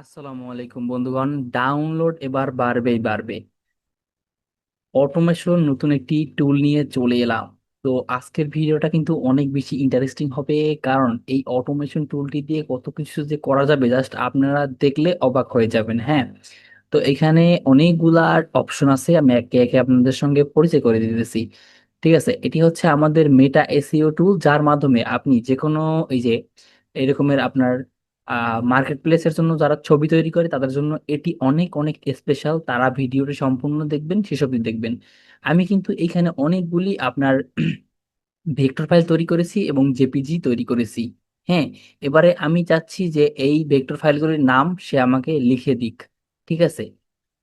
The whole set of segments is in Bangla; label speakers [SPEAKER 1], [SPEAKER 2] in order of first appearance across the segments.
[SPEAKER 1] আসসালামু আলাইকুম বন্ধুগণ। ডাউনলোড এবার বাড়বেই বাড়বে। অটোমেশন নতুন একটি টুল নিয়ে চলে এলাম। তো আজকের ভিডিওটা কিন্তু অনেক বেশি ইন্টারেস্টিং হবে, কারণ এই অটোমেশন টুলটি দিয়ে কত কিছু যে করা যাবে জাস্ট আপনারা দেখলে অবাক হয়ে যাবেন। হ্যাঁ, তো এখানে অনেকগুলা অপশন আছে, আমি একে একে আপনাদের সঙ্গে পরিচয় করে দিতেছি। ঠিক আছে, এটি হচ্ছে আমাদের মেটা এসইও টুল, যার মাধ্যমে আপনি যে কোনো এই যে এরকমের আপনার মার্কেট প্লেসের জন্য যারা ছবি তৈরি করে তাদের জন্য এটি অনেক অনেক স্পেশাল। তারা ভিডিওটি সম্পূর্ণ দেখবেন, সেসবই দেখবেন। আমি কিন্তু এখানে অনেকগুলি আপনার ভেক্টর ফাইল তৈরি করেছি এবং জেপিজি তৈরি করেছি। হ্যাঁ, এবারে আমি চাচ্ছি যে এই ভেক্টর ফাইলগুলির নাম সে আমাকে লিখে দিক। ঠিক আছে,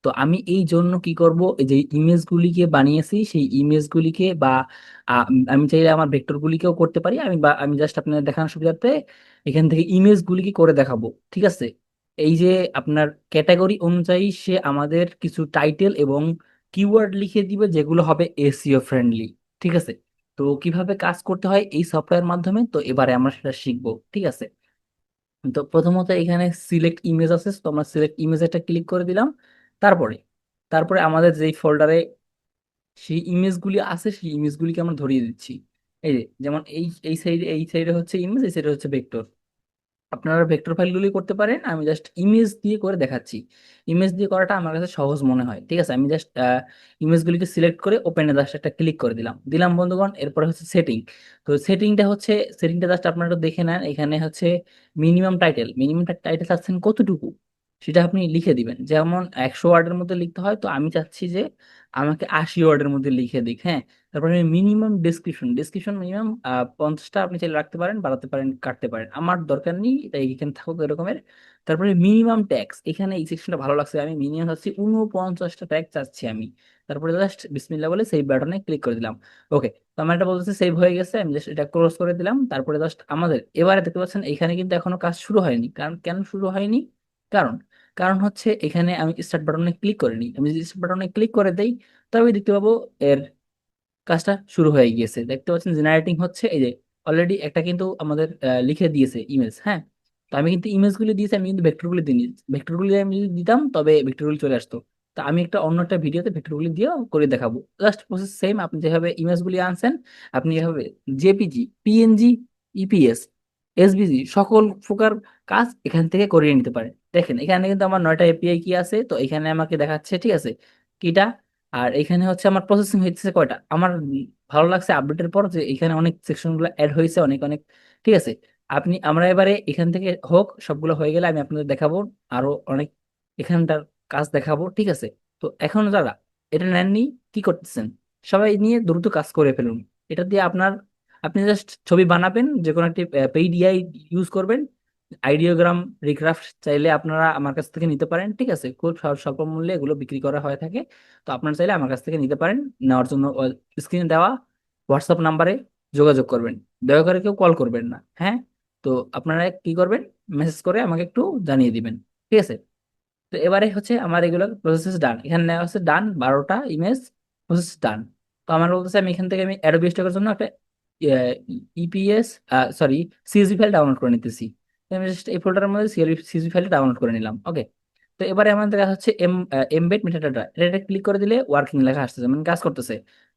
[SPEAKER 1] তো আমি এই জন্য কি করব, এই যে ইমেজগুলিকে বানিয়েছি সেই ইমেজগুলিকে বা আমি চাইলে আমার ভেক্টরগুলিকেও করতে পারি। আমি জাস্ট আপনাদের দেখানোর সুবিধার্থে এখান থেকে ইমেজগুলিকে করে দেখাবো। ঠিক আছে, এই যে আপনার ক্যাটাগরি অনুযায়ী সে আমাদের কিছু টাইটেল এবং কিওয়ার্ড লিখে দিবে যেগুলো হবে এসইও ফ্রেন্ডলি। ঠিক আছে, তো কিভাবে কাজ করতে হয় এই সফটওয়্যার মাধ্যমে, তো এবারে আমরা সেটা শিখবো। ঠিক আছে, তো প্রথমত এখানে সিলেক্ট ইমেজ আছে, তো আমরা সিলেক্ট ইমেজ একটা ক্লিক করে দিলাম। তারপরে তারপরে আমাদের যেই ফোল্ডারে সেই ইমেজগুলি আছে সেই ইমেজগুলিকে আমরা ধরিয়ে দিচ্ছি। এই যে যেমন এই সাইডে হচ্ছে ইমেজ, এই সাইডে হচ্ছে ভেক্টর। আপনারা ভেক্টর ফাইলগুলি করতে পারেন, আমি জাস্ট ইমেজ দিয়ে করে দেখাচ্ছি। ইমেজ দিয়ে করাটা আমার কাছে সহজ মনে হয়। ঠিক আছে, আমি জাস্ট ইমেজগুলিকে সিলেক্ট করে ওপেনে জাস্ট একটা ক্লিক করে দিলাম দিলাম বন্ধুগণ। এরপরে হচ্ছে সেটিং। তো সেটিংটা জাস্ট আপনারা একটু দেখে নেন। এখানে হচ্ছে মিনিমাম টাইটেল চাচ্ছেন কতটুকু সেটা আপনি লিখে দিবেন। যেমন 100 ওয়ার্ডের মধ্যে লিখতে হয়, তো আমি চাচ্ছি যে আমাকে 80 ওয়ার্ডের মধ্যে লিখে দিক। হ্যাঁ, তারপরে মিনিমাম ডিসক্রিপশন মিনিমাম 50টা আপনি চাইলে রাখতে পারেন, বাড়াতে পারেন, কাটতে পারেন, আমার দরকার নেই, তাই এখানে থাকুক এরকমের। তারপরে মিনিমাম ট্যাক্স, এখানে এই সেকশনটা ভালো লাগছে, আমি মিনিমাম চাচ্ছি 49টা ট্যাগ চাচ্ছি আমি। তারপরে জাস্ট বিসমিল্লাহ বলে সেভ বাটনে ক্লিক করে দিলাম। ওকে, তো আমার এটা বলতেছে সেভ হয়ে গেছে, আমি জাস্ট এটা ক্লোজ করে দিলাম। তারপরে জাস্ট আমাদের এবারে দেখতে পাচ্ছেন এখানে কিন্তু এখনো কাজ শুরু হয়নি। কারণ কেন শুরু হয়নি? কারণ কারণ হচ্ছে এখানে আমি স্টার্ট বাটনে ক্লিক করিনি। আমি যদি স্টার্ট বাটনে ক্লিক করে দেই তবে দেখতে পাবো এর কাজটা শুরু হয়ে গিয়েছে। দেখতে পাচ্ছেন জেনারেটিং হচ্ছে, এই যে অলরেডি একটা কিন্তু আমাদের লিখে দিয়েছে ইমেজ। হ্যাঁ, তো আমি কিন্তু ইমেজগুলি দিয়েছি, আমি কিন্তু ভেক্টরগুলি দিইনি। ভেক্টরগুলি আমি যদি দিতাম তবে ভেক্টরগুলি চলে আসতো। তো আমি অন্য একটা ভিডিওতে ভেক্টরগুলি দিয়েও করে দেখাবো। জাস্ট প্রসেস সেম, আপনি যেভাবে ইমেজগুলি আনছেন আপনি এভাবে জেপিজি, পিএনজি, ইপিএস, এসভিজি সকল প্রকার কাজ এখান থেকে করিয়ে নিতে পারেন। দেখেন এখানে কিন্তু আমার 9টা এপিআই কি আছে, তো এখানে আমাকে দেখাচ্ছে। ঠিক আছে, কিটা। আর এখানে হচ্ছে আমার প্রসেসিং হইতেছে কয়টা। আমার ভালো লাগছে আপডেটের পর যে এখানে অনেক সেকশন গুলো অ্যাড হয়েছে, অনেক অনেক। ঠিক আছে, আমরা এবারে এখান থেকে হোক সবগুলো হয়ে গেলে আমি আপনাদের দেখাবো আরো অনেক এখানটার কাজ দেখাবো। ঠিক আছে, তো এখন যারা এটা নেননি কি করতেছেন, সবাই নিয়ে দ্রুত কাজ করে ফেলুন। এটা দিয়ে আপনি জাস্ট ছবি বানাবেন, যে কোনো একটি পেইড এআই ইউজ করবেন। আইডিওগ্রাম, রিক্রাফট চাইলে আপনারা আমার কাছ থেকে নিতে পারেন। ঠিক আছে, খুব স্বল্প মূল্যে এগুলো বিক্রি করা হয়ে থাকে। তো আপনারা চাইলে আমার কাছ থেকে নিতে পারেন। নেওয়ার জন্য স্ক্রিনে দেওয়া হোয়াটসঅ্যাপ নাম্বারে যোগাযোগ করবেন। দয়া করে কেউ কল করবেন না। হ্যাঁ, তো আপনারা কি করবেন, মেসেজ করে আমাকে একটু জানিয়ে দিবেন। ঠিক আছে, তো এবারে হচ্ছে আমার এগুলো প্রসেস ডান। এখানে নেওয়া হচ্ছে ডান 12টা ইমেজ, প্রসেস ডান। তো আমার বলতেছে আমি এখান থেকে আমি অ্যাডোবি স্টকের জন্য একটা EPS sorry CSV file download করে নিতেছি। তো আমি জাস্ট এই ফোল্ডারের মধ্যে সিএসভি ফাইলটা ডাউনলোড করে নিলাম। ওকে, তো এবারে আমাদের কাছে হচ্ছে এমবেড মেটাডাটা, এটা ক্লিক করে দিলে ওয়ার্কিং লেখা আসতেছে, মানে কাজ করতেছে।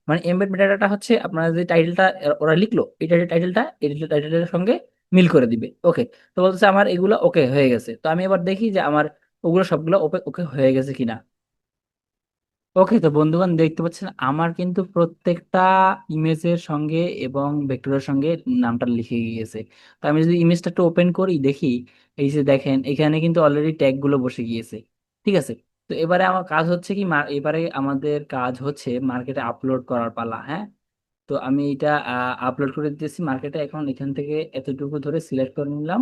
[SPEAKER 1] মানে এমবেড মেটাডাটা হচ্ছে আপনার যে টাইটেলটা ওরা লিখলো, এটা টাইটেলটা এই টাইটেলের সঙ্গে মিল করে দিবে। ওকে, তো বলতেছে আমার এগুলো ওকে হয়ে গেছে। তো আমি এবার দেখি যে আমার ওগুলো সবগুলো ওকে ওকে হয়ে গেছে কিনা। ওকে, তো বন্ধুগণ দেখতে পাচ্ছেন আমার কিন্তু প্রত্যেকটা ইমেজের সঙ্গে এবং ভেক্টরের সঙ্গে নামটা লিখে গিয়েছে। তো আমি যদি ইমেজটা একটু ওপেন করি দেখি, এই যে দেখেন এখানে কিন্তু অলরেডি ট্যাগ গুলো বসে গিয়েছে। ঠিক আছে, তো এবারে আমার কাজ হচ্ছে কি, এবারে আমাদের কাজ হচ্ছে মার্কেটে আপলোড করার পালা। হ্যাঁ, তো আমি এটা আপলোড করে দিতেছি মার্কেটে। এখন এখান থেকে এতটুকু ধরে সিলেক্ট করে নিলাম।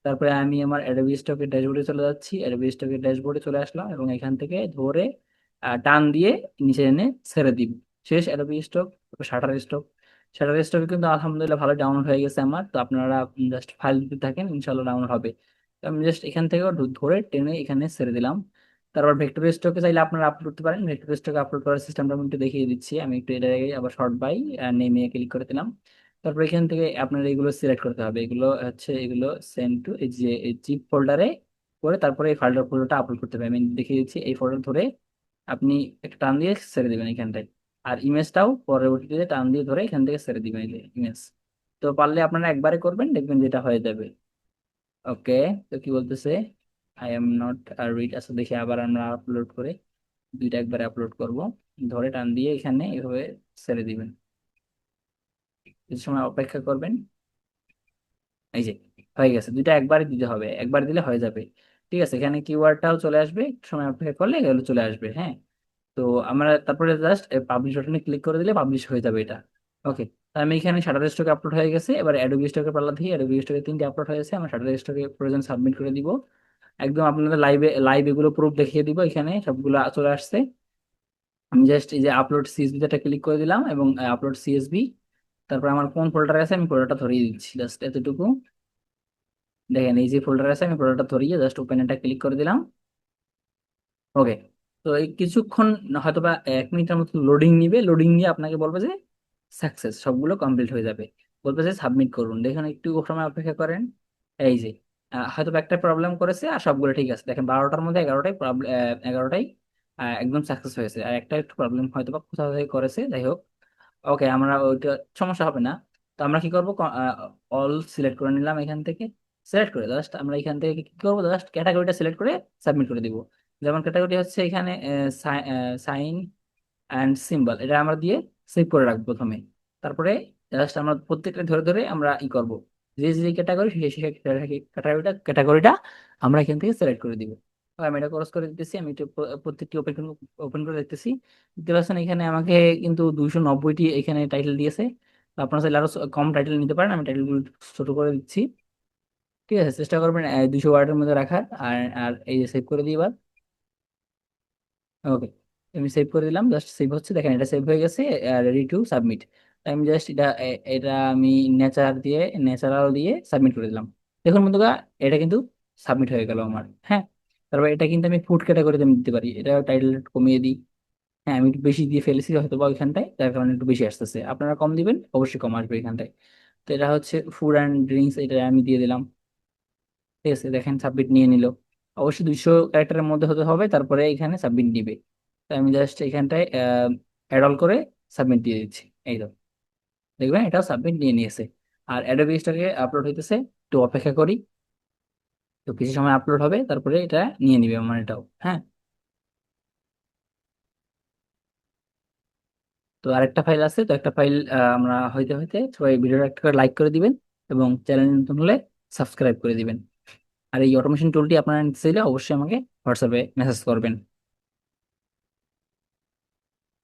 [SPEAKER 1] তারপরে আমি আমার অ্যাডোবি স্টকের ড্যাশবোর্ডে চলে যাচ্ছি, অ্যাডোবি স্টকের ড্যাশবোর্ডে চলে আসলাম এবং এখান থেকে ধরে টান দিয়ে নিচে এনে ছেড়ে দিব। শেষ অ্যাডোবি স্টক। শাটার স্টকে কিন্তু আলহামদুলিল্লাহ ভালো ডাউনলোড হয়ে গেছে আমার। তো আপনারা জাস্ট ফাইল দিতে থাকেন, ইনশাল্লাহ ডাউনলোড হবে। তো আমি জাস্ট এখান থেকে ধরে টেনে এখানে ছেড়ে দিলাম। তারপর ভেক্টর স্টকে চাইলে আপনারা আপলোড করতে পারেন। ভেক্টর স্টকে আপলোড করার সিস্টেমটা আমি একটু দেখিয়ে দিচ্ছি। আমি একটু এটা আগে আবার শর্ট বাই নেমে ক্লিক করে দিলাম। তারপর এখান থেকে আপনার এগুলো সিলেক্ট করতে হবে। এগুলো হচ্ছে এগুলো সেন্ড টু এই যে জিপ ফোল্ডারে করে তারপরে এই ফটোটা আপলোড করতে হবে। আমি দেখিয়ে দিচ্ছি, এই ফটো ধরে আপনি একটা টান দিয়ে ছেড়ে দিবেন এখানটায়। আর ইমেজটাও পরবর্তীতে টান দিয়ে ধরে এখান থেকে ছেড়ে দিবেন ইমেজ। তো পারলে আপনারা একবারে করবেন, দেখবেন যেটা হয়ে যাবে। ওকে, তো কি বলতেছে, আই এম নট রিড, আচ্ছা দেখি আবার আমরা আপলোড করে দুইটা একবারে আপলোড করব। ধরে টান দিয়ে এখানে এভাবে ছেড়ে দিবেন, কিছু সময় অপেক্ষা করবেন। এই যে হয়ে গেছে, দুইটা একবারে দিতে হবে, একবার দিলে হয়ে যাবে। ঠিক আছে, এখানে কিওয়ার্ডটাও চলে আসবে, একটু সময় অপেক্ষা করলে এগুলো চলে আসবে। হ্যাঁ, তো আমরা তারপরে জাস্ট পাবলিশ বাটনে ক্লিক করে দিলে পাবলিশ হয়ে যাবে এটা। ওকে, আমি এখানে শাটার স্টকে আপলোড হয়ে গেছে, এবার অ্যাডোবি স্টকে পাল্লা দিয়ে অ্যাডোবি স্টকে তিনটে আপলোড হয়েছে, আমরা শাটার স্টকে প্রয়োজন সাবমিট করে দিব। একদম আপনাদের লাইভ এগুলো প্রুফ দেখিয়ে দিব, এখানে সবগুলো চলে আসছে। আমি জাস্ট এই যে আপলোড সিএসবি টা ক্লিক করে দিলাম এবং আপলোড সিএসবি, তারপর আমার কোন ফোল্ডার আছে আমি ফোল্ডারটা ধরিয়ে দিচ্ছি, জাস্ট এতটুকু। দেখেন এই যে ফোল্ডার আছে, আমি ফোল্ডারটা ধরিয়ে জাস্ট ওপেন এটা ক্লিক করে দিলাম। ওকে, তো এই কিছুক্ষণ হয়তো বা 1 মিনিটের মতো লোডিং নিবে, লোডিং নিয়ে আপনাকে বলবে যে সাকসেস, সবগুলো কমপ্লিট হয়ে যাবে, বলবে যে সাবমিট করুন। দেখুন একটু সময় অপেক্ষা করেন। এই যে হয়তো বা একটা প্রবলেম করেছে আর সবগুলো ঠিক আছে, দেখেন 12টার মধ্যে 11টাই প্রবলেম, 11টাই একদম সাকসেস হয়েছে, আর একটা একটু প্রবলেম হয়তো বা কোথাও থেকে করেছে, যাই হোক। ওকে, আমরা ওইটা সমস্যা হবে না। তো আমরা কি করবো, অল সিলেক্ট করে নিলাম এখান থেকে। সিলেক্ট করে জাস্ট আমরা এখান থেকে কি করবো, জাস্ট ক্যাটাগরিটা সিলেক্ট করে সাবমিট করে দিব। যেমন ক্যাটাগরি হচ্ছে এখানে সাইন অ্যান্ড সিম্বল, এটা আমরা দিয়ে সেভ করে রাখবো প্রথমে। তারপরে জাস্ট আমরা প্রত্যেকটা ধরে ধরে আমরা ই করব, যে যে ক্যাটাগরি সেই সেই ক্যাটাগরিটা আমরা এখান থেকে সিলেক্ট করে দিব। আমি এটা ক্রস করে দিতেছি, আমি একটু প্রত্যেকটি ওপেন ওপেন করে দেখতেছি। দেখতে পাচ্ছেন এখানে আমাকে কিন্তু 290টি এখানে টাইটেল দিয়েছে। তো আপনারা চাইলে আরো কম টাইটেল নিতে পারেন, আমি টাইটেলগুলো ছোট করে দিচ্ছি। ঠিক আছে, চেষ্টা করবেন 200 ওয়ার্ডের মধ্যে রাখার। আর আর এই যে সেভ করে দিই এবার। ওকে, আমি সেভ করে দিলাম, জাস্ট সেভ হচ্ছে, দেখেন এটা সেভ হয়ে গেছে, রেডি টু সাবমিট। আমি জাস্ট এটা আমি ন্যাচারাল দিয়ে সাবমিট করে দিলাম। দেখুন বন্ধুরা, এটা কিন্তু সাবমিট হয়ে গেল আমার। হ্যাঁ, তারপর এটা কিন্তু আমি ফুড ক্যাটাগরিতে আমি দিতে পারি, এটা টাইটেল কমিয়ে দিই। হ্যাঁ, আমি একটু বেশি দিয়ে ফেলেছি হয়তো বা ওইখানটায়, তার কারণে একটু বেশি আসতেছে, আপনারা কম দিবেন, অবশ্যই কম আসবে এখানটায়। তো এটা হচ্ছে ফুড অ্যান্ড ড্রিঙ্কস, এটা আমি দিয়ে দিলাম। ঠিক আছে, দেখেন সাবমিট নিয়ে নিল। অবশ্যই 200 ক্যারেক্টারের মধ্যে হতে হবে, তারপরে এখানে সাবমিট নিবে। তো আমি জাস্ট এখানটায় অ্যাড অল করে সাবমিট দিয়ে দিচ্ছি, এই তো দেখবেন এটাও সাবমিট নিয়ে নিয়েছে। আর অ্যাডোবি স্টোরে আপলোড হইতেছে, একটু অপেক্ষা করি। তো কিছু সময় আপলোড হবে, তারপরে এটা নিয়ে নিবে আমার এটাও। হ্যাঁ, তো আরেকটা ফাইল আছে, তো একটা ফাইল আমরা হইতে হইতে সবাই ভিডিওটা একটা লাইক করে দিবেন এবং চ্যানেল নতুন হলে সাবস্ক্রাইব করে দিবেন। আর এই অটোমেশন টুলটি আপনারা নিতে চাইলে অবশ্যই আমাকে হোয়াটসঅ্যাপে মেসেজ করবেন।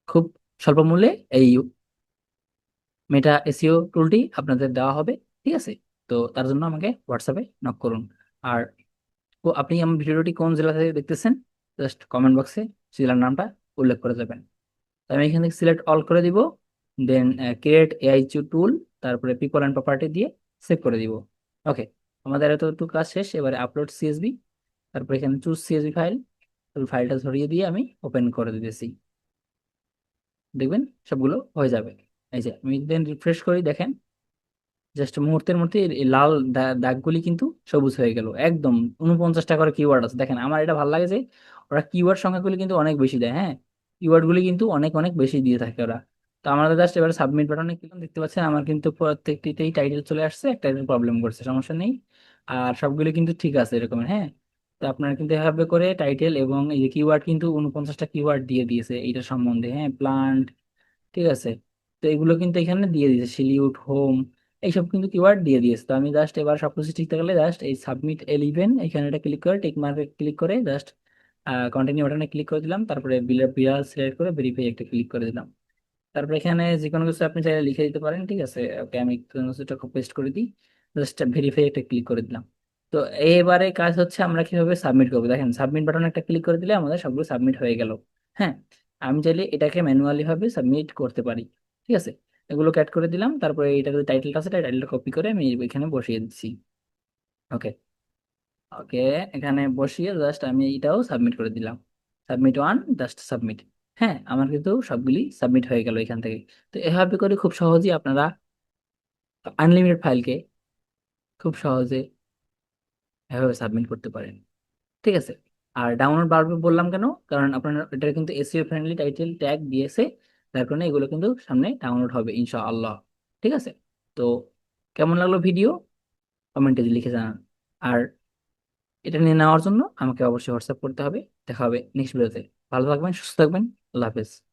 [SPEAKER 1] খুব স্বল্প মূল্যে এই মেটা এসইও টুলটি আপনাদের দেওয়া হবে। ঠিক আছে, তো তার জন্য আমাকে হোয়াটসঅ্যাপে নক করুন। আর আপনি আমার ভিডিওটি কোন জেলা থেকে দেখতেছেন, জাস্ট কমেন্ট বক্সে জেলার নামটা উল্লেখ করে যাবেন। তো আমি এখান থেকে সিলেক্ট অল করে দিব, দেন ক্রিয়েট এআই টুল, তারপরে পিপল অ্যান্ড প্রপার্টি দিয়ে সেভ করে দিব। ওকে, আমাদের এতটুকু কাজ শেষ, এবারে আপলোড সিএসবি, তারপরে এখানে চুজ সিএসবি ফাইল, ফাইলটা ধরিয়ে দিয়ে আমি ওপেন করে দিতেছি। দেখবেন সবগুলো হয়ে যাবে। এই যে আমি দেন রিফ্রেশ করি, দেখেন জাস্ট মুহূর্তের মধ্যে এই লাল দাগগুলি কিন্তু সবুজ হয়ে গেল একদম। 49টা করে কিওয়ার্ড আছে, দেখেন আমার এটা ভালো লাগে যে ওরা কিওয়ার্ড সংখ্যাগুলি কিন্তু অনেক বেশি দেয়। হ্যাঁ, কিওয়ার্ড গুলি কিন্তু অনেক অনেক বেশি দিয়ে থাকে ওরা। তো আমাদের জাস্ট এবার সাবমিট বাটনে ক্লিক, দেখতে পাচ্ছেন আমার কিন্তু প্রত্যেকটিতেই টাইটেল চলে আসছে, একটা প্রবলেম করছে, সমস্যা নেই। আর সবগুলো কিন্তু ঠিক আছে এরকম। হ্যাঁ, তো আপনারা কিন্তু এভাবে করে টাইটেল এবং এই যে কিওয়ার্ড কিন্তু 49টা কিওয়ার্ড দিয়ে দিয়েছে এইটা সম্বন্ধে। হ্যাঁ, প্লান্ট, ঠিক আছে। তো এগুলো কিন্তু এখানে দিয়ে দিয়েছে, সিলিউট, হোম, এইসব কিন্তু কিওয়ার্ড দিয়ে দিয়েছে। তো আমি জাস্ট এবার সবকিছু ঠিক থাকলে জাস্ট এই সাবমিট 11 এখানে এটা ক্লিক করে টিক মার্কে ক্লিক করে জাস্ট কন্টিনিউ বাটনে ক্লিক করে দিলাম, তারপরে বিড়াল সিলেক্ট করে ভেরিফাই একটা ক্লিক করে দিলাম। তারপরে এখানে যে কোনো কিছু আপনি চাইলে লিখে দিতে পারেন। ঠিক আছে, ওকে, আমি কোনো কিছুটা পেস্ট করে দিই, জাস্ট ভেরিফাই একটা ক্লিক করে দিলাম। তো এবারে কাজ হচ্ছে আমরা কিভাবে সাবমিট করবো, দেখেন সাবমিট বাটনে একটা ক্লিক করে দিলে আমাদের সবগুলো সাবমিট হয়ে গেল। হ্যাঁ, আমি চাইলে এটাকে ম্যানুয়ালি ভাবে সাবমিট করতে পারি। ঠিক আছে, এগুলো অ্যাড করে দিলাম, তারপরে এটা যে টাইটেলটা আছে টাইটেলটা কপি করে আমি এখানে বসিয়ে দিচ্ছি। ওকে, ওকে, এখানে বসিয়ে জাস্ট আমি এটাও সাবমিট করে দিলাম। Submit one, just submit. হ্যাঁ, আমার কিন্তু সবগুলি সাবমিট হয়ে গেল এখান থেকে। তো এভাবে করে খুব সহজেই আপনারা আনলিমিটেড ফাইলকে খুব সহজে এভাবে সাবমিট করতে পারেন। ঠিক আছে। আর ডাউনলোড বাড়বে বললাম কেন, কারণ আপনার এটা কিন্তু এসইও ফ্রেন্ডলি টাইটেল ট্যাগ দিয়েছে, যার কারণে এগুলো কিন্তু সামনে ডাউনলোড হবে ইনশাআল্লাহ। ঠিক আছে। তো কেমন লাগলো ভিডিও, কমেন্টে লিখে জানান। আর এটা নিয়ে নেওয়ার জন্য আমাকে অবশ্যই হোয়াটসঅ্যাপ করতে হবে। দেখা হবে নেক্সট ভিডিওতে। ভালো থাকবেন, সুস্থ থাকবেন। আল্লাহ হাফেজ।